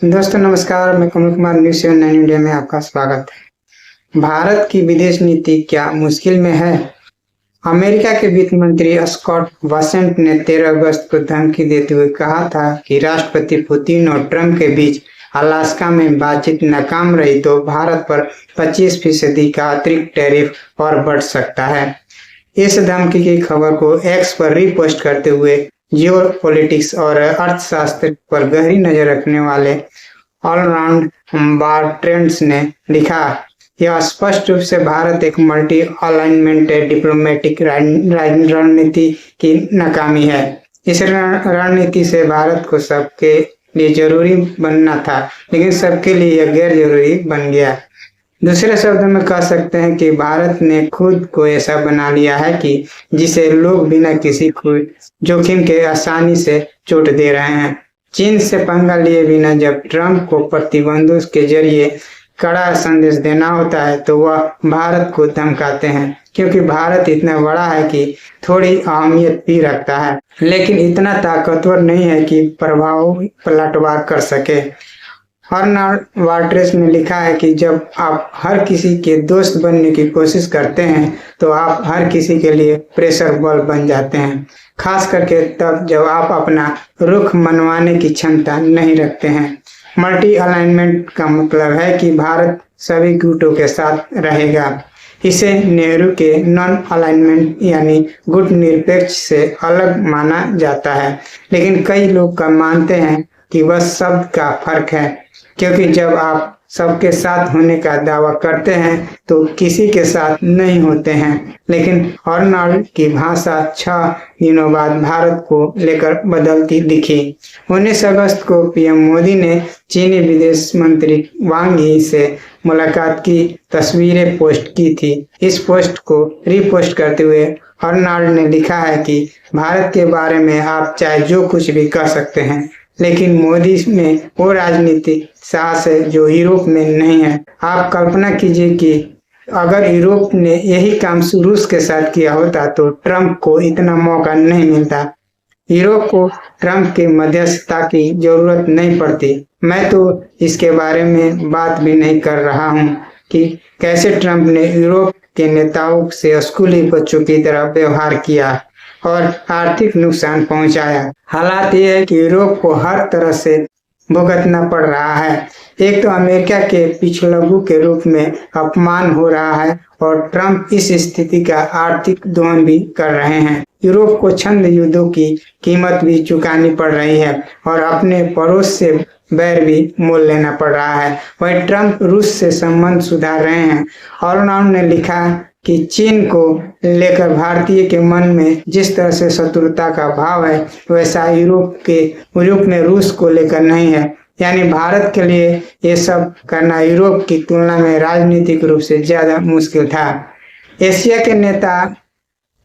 दोस्तों नमस्कार, मैं कमल कुमार न्यूज़ 7 इंडिया में आपका स्वागत है। भारत की विदेश नीति क्या मुश्किल में है? अमेरिका के वित्त मंत्री स्कॉट बेसेंट ने 13 अगस्त को धमकी देते हुए कहा था कि राष्ट्रपति पुतिन और ट्रंप के बीच अलास्का में बातचीत नाकाम रही तो भारत पर 25% का अतिरिक्त टैरिफ और बढ़ सकता है। इस धमकी की खबर को एक्स पर रीपोस्ट करते हुए जियो पॉलिटिक्स और अर्थशास्त्र पर गहरी नजर रखने वाले ऑलराउंड ट्रेंड्स ने लिखा, यह स्पष्ट रूप से भारत एक मल्टी अलाइनमेंट डिप्लोमेटिक रणनीति की नाकामी है। इस रणनीति से भारत को सबके लिए जरूरी बनना था, लेकिन सबके लिए यह गैर जरूरी बन गया। दूसरे शब्दों में कह सकते हैं कि भारत ने खुद को ऐसा बना लिया है कि जिसे लोग बिना किसी जोखिम के आसानी से चोट दे रहे हैं। चीन से पंगा लिए बिना जब ट्रंप को प्रतिबंधों के जरिए कड़ा संदेश देना होता है तो वह भारत को धमकाते हैं, क्योंकि भारत इतना बड़ा है कि थोड़ी अहमियत भी रखता है, लेकिन इतना ताकतवर नहीं है कि प्रभाव पलटवार कर सके। अर्नल्ड वाल्ट्रेस ने लिखा है कि जब आप हर किसी के दोस्त बनने की कोशिश करते हैं तो आप हर किसी के लिए प्रेशर बल बन जाते हैं, खास करके तब जब आप अपना रुख मनवाने की क्षमता नहीं रखते हैं। मल्टी अलाइनमेंट का मतलब है कि भारत सभी गुटों के साथ रहेगा। इसे नेहरू के नॉन अलाइनमेंट यानी गुट निरपेक्ष से अलग माना जाता है, लेकिन कई लोग का मानते हैं कि वह शब्द का फर्क है, क्योंकि जब आप सबके साथ होने का दावा करते हैं तो किसी के साथ नहीं होते हैं। लेकिन अर्नल्ड की भाषा 6 दिनों बाद भारत को लेकर बदलती दिखी। 19 अगस्त को पीएम मोदी ने चीनी विदेश मंत्री वांग यी से मुलाकात की तस्वीरें पोस्ट की थी। इस पोस्ट को रीपोस्ट करते हुए अर्नल्ड ने लिखा है कि भारत के बारे में आप चाहे जो कुछ भी कह सकते हैं, लेकिन मोदी में वो राजनीतिक साहस है जो यूरोप में नहीं है। आप कल्पना कीजिए कि अगर यूरोप ने यही काम रूस के साथ किया होता तो ट्रंप को इतना मौका नहीं मिलता। यूरोप को ट्रंप की मध्यस्थता की जरूरत नहीं पड़ती। मैं तो इसके बारे में बात भी नहीं कर रहा हूँ कि कैसे ट्रंप ने यूरोप के नेताओं से स्कूली बच्चों की तरह व्यवहार किया और आर्थिक नुकसान पहुंचाया। हालात यह है कि यूरोप को हर तरह से भुगतना पड़ रहा है। एक तो अमेरिका के पिछलग्गू के रूप में अपमान हो रहा है और ट्रंप इस स्थिति का आर्थिक दोहन भी कर रहे हैं। यूरोप को छंद युद्धों की कीमत भी चुकानी पड़ रही है और अपने पड़ोस से बैर भी मोल लेना पड़ रहा है। वहीं ट्रंप रूस से संबंध सुधार रहे हैं और उन्होंने लिखा कि चीन को लेकर भारतीय के मन में जिस तरह से शत्रुता का भाव है वैसा यूरोप में रूस को लेकर नहीं है। यानी भारत के लिए ये सब करना यूरोप की तुलना में राजनीतिक रूप से ज्यादा मुश्किल था। एशिया के नेता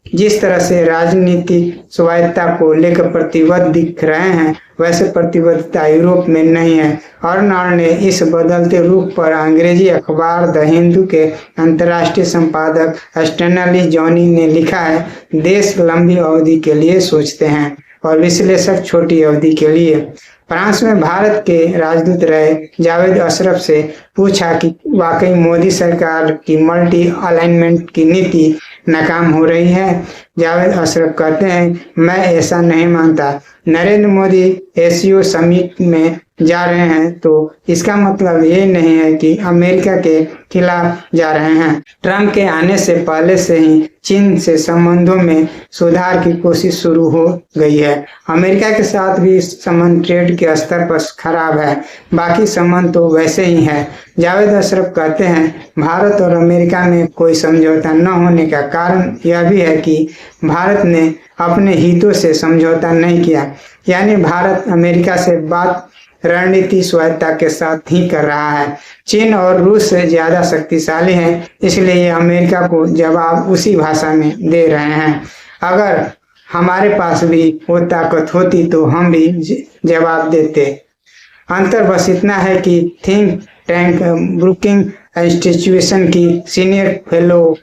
जिस तरह से राजनीतिक स्वायत्तता को लेकर प्रतिबद्ध दिख रहे हैं, वैसे प्रतिबद्धता यूरोप में नहीं है। अर्नल्ड ने इस बदलते रूप पर अंग्रेजी अखबार द हिंदू के अंतर्राष्ट्रीय संपादक स्टैनली जॉनी ने लिखा है, देश लंबी अवधि के लिए सोचते हैं और विश्लेषक छोटी अवधि के लिए। फ्रांस में भारत के राजदूत रहे जावेद अशरफ से पूछा कि वाकई मोदी सरकार की मल्टी अलाइनमेंट की नीति नाकाम हो रही है। जावेद अशरफ कहते हैं, मैं ऐसा नहीं मानता। नरेंद्र मोदी एससीओ समिट में जा रहे हैं तो इसका मतलब ये नहीं है कि अमेरिका के खिलाफ जा रहे हैं। ट्रंप के आने से पहले से ही चीन से संबंधों में सुधार की कोशिश शुरू हो गई है। अमेरिका के साथ भी संबंध ट्रेड के स्तर पर खराब है, बाकी संबंध तो वैसे ही है। जावेद अशरफ कहते हैं, भारत और अमेरिका में कोई समझौता न होने का कारण यह भी है कि भारत ने अपने हितों से समझौता नहीं किया। यानी भारत अमेरिका से बात रणनीति स्वायत्तता के साथ ही कर रहा है। चीन और रूस से ज्यादा शक्तिशाली हैं, इसलिए ये अमेरिका को जवाब उसी भाषा में दे रहे हैं। अगर हमारे पास भी वो ताकत होती तो हम भी जवाब देते। अंतर बस इतना है कि थिंक टैंक ब्रुकिंग इंस्टीट्यूशन की सीनियर फेलो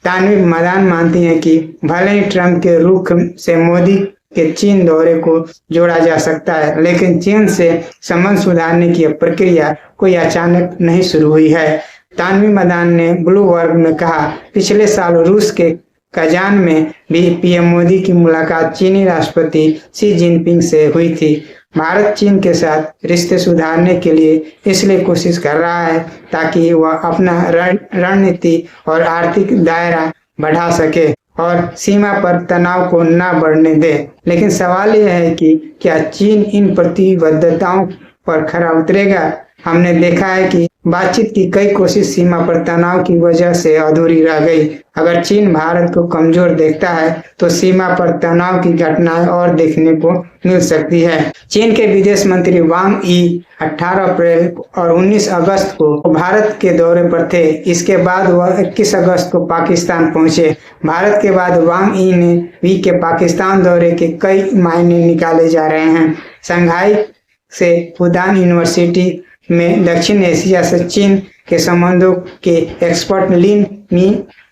तानवी मदान मानती हैं कि भले ही ट्रंप के रुख से मोदी के चीन दौरे को जोड़ा जा सकता है, लेकिन चीन से संबंध सुधारने की प्रक्रिया कोई अचानक नहीं शुरू हुई है। तानवी मदान ने ब्लूमबर्ग में कहा, पिछले साल रूस के कजान में भी पीएम मोदी की मुलाकात चीनी राष्ट्रपति शी जिनपिंग से हुई थी। भारत चीन के साथ रिश्ते सुधारने के लिए इसलिए कोशिश कर रहा है ताकि वह अपना रणनीति और आर्थिक दायरा बढ़ा सके और सीमा पर तनाव को न बढ़ने दे। लेकिन सवाल यह है कि क्या चीन इन प्रतिबद्धताओं पर खरा उतरेगा? हमने देखा है कि बातचीत की कई कोशिश सीमा पर तनाव की वजह से अधूरी रह गई। अगर चीन भारत को कमजोर देखता है तो सीमा पर तनाव की घटनाएं और देखने को मिल सकती है। चीन के विदेश मंत्री वांग यी 18 अप्रैल और 19 अगस्त को भारत के दौरे पर थे। इसके बाद वह 21 अगस्त को पाकिस्तान पहुंचे। भारत के बाद वांग यी ने वी के पाकिस्तान दौरे के कई मायने निकाले जा रहे हैं। शंघाई से फुदान यूनिवर्सिटी में दक्षिण एशिया से चीन के संबंधों के एक्सपर्ट लिन मी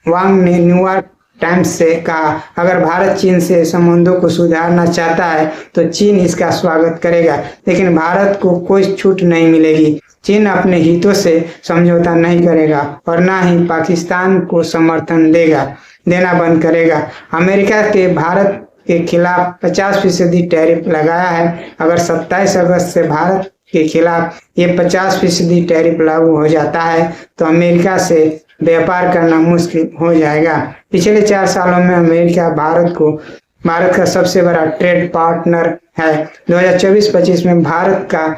वांग ने न्यूयॉर्क टाइम्स से कहा, अगर भारत चीन से संबंधों को सुधारना चाहता है तो चीन इसका स्वागत करेगा, लेकिन भारत को कोई छूट नहीं मिलेगी। चीन अपने हितों से समझौता नहीं करेगा और न ही पाकिस्तान को समर्थन देना बंद करेगा। अमेरिका के भारत के खिलाफ 50% टैरिफ लगाया है। अगर 27 अगस्त से भारत के खिलाफ ये 50% टैरिफ लागू हो जाता है तो अमेरिका से व्यापार करना मुश्किल हो जाएगा। पिछले 4 सालों में अमेरिका भारत का सबसे बड़ा ट्रेड पार्टनर है। 2024-25 में भारत का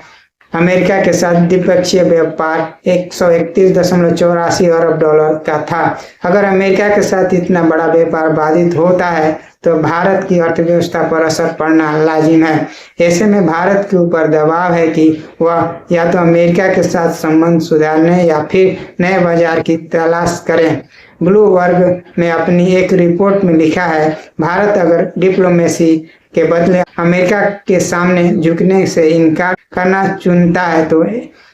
अमेरिका के साथ द्विपक्षीय व्यापार 131.84 अरब डॉलर का था। अगर अमेरिका के साथ इतना बड़ा व्यापार बाधित होता है तो भारत की अर्थव्यवस्था पर असर पड़ना लाजिम है। ऐसे में भारत के ऊपर दबाव है कि वह या तो अमेरिका के साथ संबंध सुधारने या फिर नए बाजार की तलाश करें। ब्लूमबर्ग ने अपनी एक रिपोर्ट में लिखा है, भारत अगर डिप्लोमेसी के बदले अमेरिका के सामने झुकने से इनकार करना चुनता है तो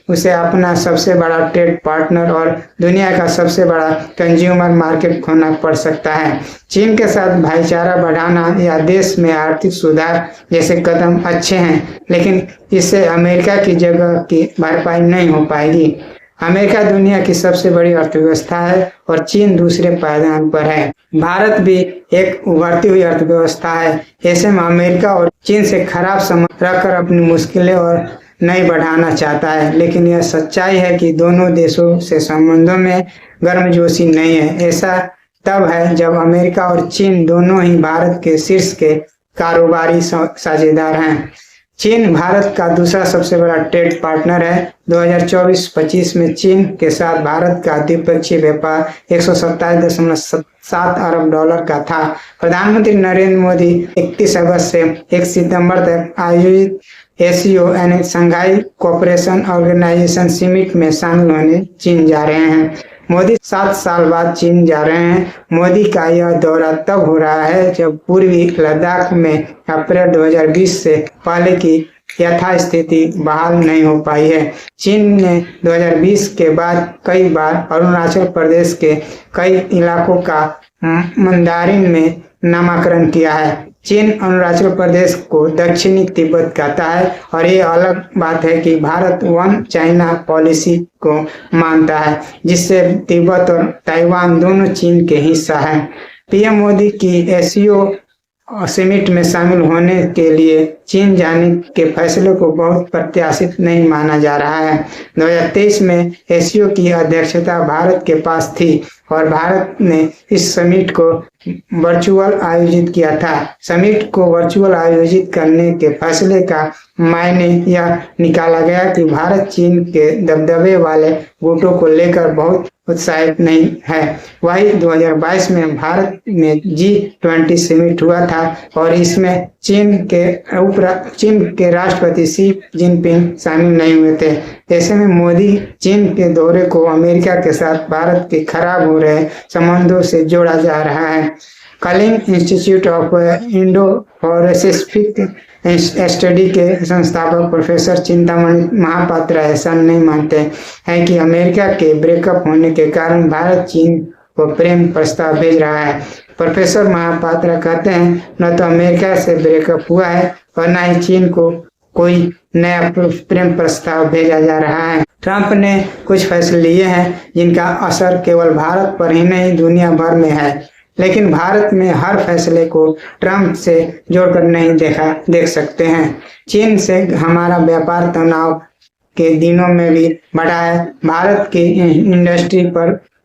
उसे अपना सबसे बड़ा ट्रेड पार्टनर और दुनिया का सबसे बड़ा कंज्यूमर मार्केट खोना पड़ सकता है। चीन के साथ भाईचारा बढ़ाना या देश में आर्थिक सुधार जैसे कदम अच्छे हैं, लेकिन इससे अमेरिका की जगह की भरपाई नहीं हो पाएगी। अमेरिका दुनिया की सबसे बड़ी अर्थव्यवस्था है और चीन दूसरे पायदान पर है। भारत भी एक उभरती हुई अर्थव्यवस्था है। ऐसे में अमेरिका और चीन से खराब संबंध रखकर अपनी मुश्किलें और नहीं बढ़ाना चाहता है, लेकिन यह सच्चाई है कि दोनों देशों से संबंधों में गर्मजोशी नहीं है। ऐसा तब है जब अमेरिका और चीन दोनों ही भारत के शीर्ष के कारोबारी साझेदार हैं। चीन भारत का दूसरा सबसे बड़ा ट्रेड पार्टनर है। 2024-25 में चीन के साथ भारत का द्विपक्षीय व्यापार 127.7 अरब डॉलर का था। प्रधानमंत्री नरेंद्र मोदी 31 अगस्त से 1 सितंबर तक आयोजित एससीओ यानी शंघाई कोऑपरेशन ऑर्गेनाइजेशन समिट में शामिल होने चीन जा रहे हैं। मोदी 7 साल बाद चीन जा रहे हैं। मोदी का यह दौरा तब हो रहा है जब पूर्वी लद्दाख में अप्रैल 2020 से पहले की यथास्थिति बहाल नहीं हो पाई है। चीन ने 2020 के बाद कई बार अरुणाचल प्रदेश के कई इलाकों का मंदारिन में नामकरण किया है। चीन अरुणाचल प्रदेश को दक्षिणी तिब्बत कहता है और ये अलग बात है कि भारत वन चाइना पॉलिसी को मानता है, जिससे तिब्बत और ताइवान दोनों चीन के हिस्सा हैं। पीएम मोदी की एससीओ समिट में शामिल होने के लिए चीन जाने के फैसले को बहुत प्रत्याशित नहीं माना जा रहा है। 2023 में एससीओ की अध्यक्षता भारत के पास थी और भारत ने इस समिट को वर्चुअल आयोजित किया था। समिट को वर्चुअल आयोजित करने के फैसले का मायने यह निकाला गया कि भारत चीन के दबदबे वाले गुटों को लेकर बहुत उत्साहित नहीं है। वही 2022 में भारत में G20 समिट हुआ था और इसमें चीन के राष्ट्रपति शी जिनपिंग शामिल नहीं हुए थे। ऐसे में मोदी चीन के दौरे को अमेरिका के साथ भारत के खराब हो रहे संबंधों से जोड़ा जा रहा है। Kalinga institute of Indo Pacific study के संस्थापक प्रोफेसर चिंतामणि महापात्र ऐसा नहीं मानते हैं कि अमेरिका के ब्रेकअप होने के कारण भारत चीन को प्रेम प्रस्ताव भेज रहा है। प्रोफेसर महापात्रा कहते हैं, न तो अमेरिका से ब्रेकअप हुआ है और न ही चीन को कोई नया प्रेम प्रस्ताव भेजा जा रहा है। ट्रंप ने कुछ फैसले लिए हैं जिनका असर केवल भारत पर ही नहीं दुनिया भर में है, लेकिन भारत में हर फैसले को ट्रंप से जोड़कर नहीं देख सकते हैं। चीन से हमारा व्यापार तनाव के दिनों में भी बढ़ा है। भारत की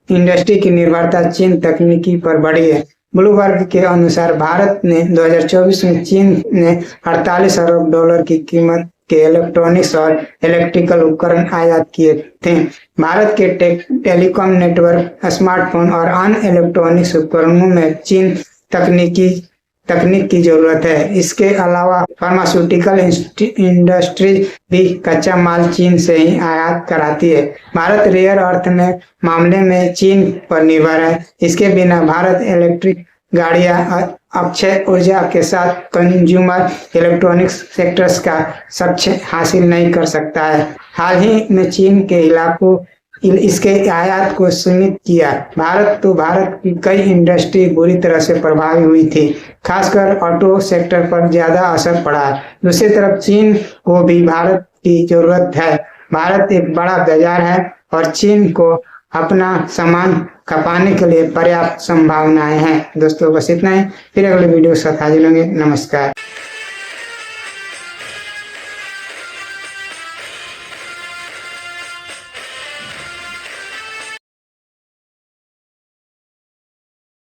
इंडस्ट्री की निर्भरता चीन तकनीकी पर बढ़ी है। ब्लूमबर्ग के अनुसार भारत ने 2024 में चीन ने 48 अरब डॉलर की कीमत के इलेक्ट्रॉनिक्स और इलेक्ट्रिकल उपकरण आयात किए थे। भारत के टेलीकॉम नेटवर्क, स्मार्टफोन और अन्य इलेक्ट्रॉनिक्स उपकरणों में चीन तकनीक की जरूरत है। इसके अलावा फार्मास्यूटिकल इंडस्ट्रीज भी कच्चा माल चीन से ही आयात कराती है। भारत रेयर अर्थ में मामले में चीन पर निर्भर है। इसके बिना भारत इलेक्ट्रिक गाड़ियां, अक्षय ऊर्जा के साथ कंज्यूमर इलेक्ट्रॉनिक्स सेक्टर्स का लक्ष्य हासिल नहीं कर सकता है। हाल ही में चीन के इलाकों इसके आयात को सीमित किया। भारत की कई इंडस्ट्री बुरी तरह से प्रभावित हुई थी, खासकर ऑटो सेक्टर पर ज्यादा असर पड़ा। दूसरी तरफ चीन को भी भारत की जरूरत है। भारत एक बड़ा बाजार है और चीन को अपना सामान खपाने के लिए पर्याप्त संभावनाएं हैं। दोस्तों बस इतना ही, फिर अगले वीडियो के साथ हाजिर होंगे। नमस्कार।